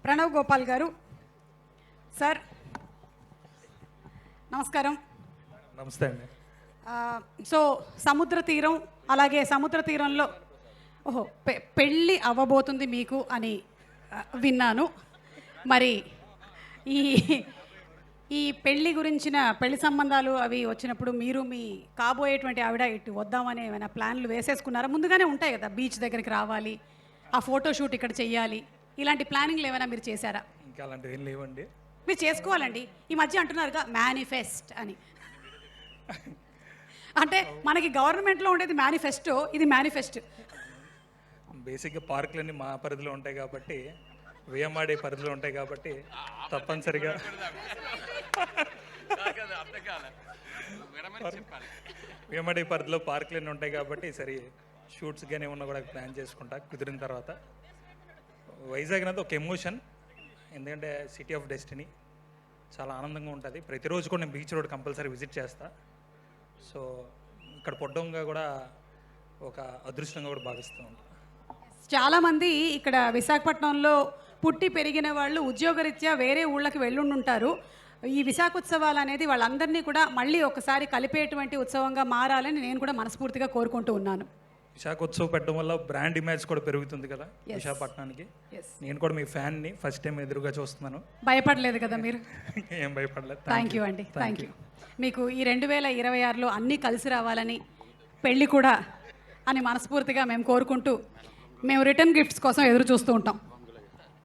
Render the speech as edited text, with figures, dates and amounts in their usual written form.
ప్రణవ్ గోపాల్ గారు సార్ నమస్కారం. నమస్తే అండి. సో సముద్ర తీరం, అలాగే సముద్ర తీరంలో పెళ్ళి అవ్వబోతుంది మీకు అని విన్నాను. మరి ఈ ఈ పెళ్ళి గురించిన పెళ్లి సంబంధాలు అవి వచ్చినప్పుడు మీరు మీ కాబోయేటువంటి ఆవిడ ఇటు వద్దామని ఏమైనా ప్లాన్లు వేసేసుకున్నారా? ముందుగానే ఉంటాయి కదా, బీచ్ దగ్గరికి రావాలి, ఆ ఫోటోషూట్ ఇక్కడ చెయ్యాలి, ఇలాంటి ప్లానింగ్లు ఏమైనా మీరు చేశారా? ఇంకా అలాంటివి ఏం లేవండి. మీరు చేసుకోవాలండి. ఈ మధ్య అంటున్నారుగా మేనిఫెస్ట్ అని. అంటే మనకి గవర్నమెంట్లో ఉండేది మేనిఫెస్టో, ఇది మేనిఫెస్ట్. బేసిక్గా పార్కులన్నీ మా పరిధిలో ఉంటాయి కాబట్టి, వేయమాడే పరిధిలో ఉంటాయి కాబట్టి తప్పనిసరిగా వేయమాడే పరిధిలో పార్కులన్నీ ఉంటాయి కాబట్టి సరే షూట్స్ కానీ ఏమన్నా కూడా ప్లాన్ చేసుకుంటా కుదిరిన తర్వాత. వైజాగ్ అనేది ఒక ఎమోషన్, ఎందుకంటే సిటీ ఆఫ్ డెస్టినీ, చాలా ఆనందంగా ఉంటుంది. ప్రతిరోజు కూడా నేను బీచ్ రోడ్ కంపల్సరీ విజిట్ చేస్తా. సో ఇక్కడ పొడ్డంగా కూడా ఒక అదృష్టంగా కూడా భావిస్తూ ఉంటాను. చాలామంది ఇక్కడ విశాఖపట్నంలో పుట్టి పెరిగిన వాళ్ళు ఉద్యోగరీత్యా వేరే ఊళ్ళకి వెళ్ళుంటారు. ఈ విశాఖ ఉత్సవాలు అనేది వాళ్ళందరినీ కూడా మళ్ళీ ఒకసారి కలిపేటువంటి ఉత్సవంగా మారాలని నేను కూడా మనస్ఫూర్తిగా కోరుకుంటూ ఉన్నాను. విశాఖ ఉత్సవం పెట్టడం వల్ల బ్రాండ్ ఇమేజ్ కూడా పెరుగుతుంది కదా విశాఖపట్నానికి. నేను కూడా మీ ఫ్యాన్ని ఫస్ట్ టైం ఎదురుగా చూస్తున్నాను. భయపడలేదు కదా మీరు? ఏం భయపడలేదు. థ్యాంక్ యూ అండి, థ్యాంక్ యూ. మీకు ఈ 2026లో అన్నీ కలిసి రావాలని, పెళ్ళి కూడా అని మనస్ఫూర్తిగా మేము కోరుకుంటూ మేము రిటర్న్ గిఫ్ట్స్ కోసం ఎదురు చూస్తూ ఉంటాం.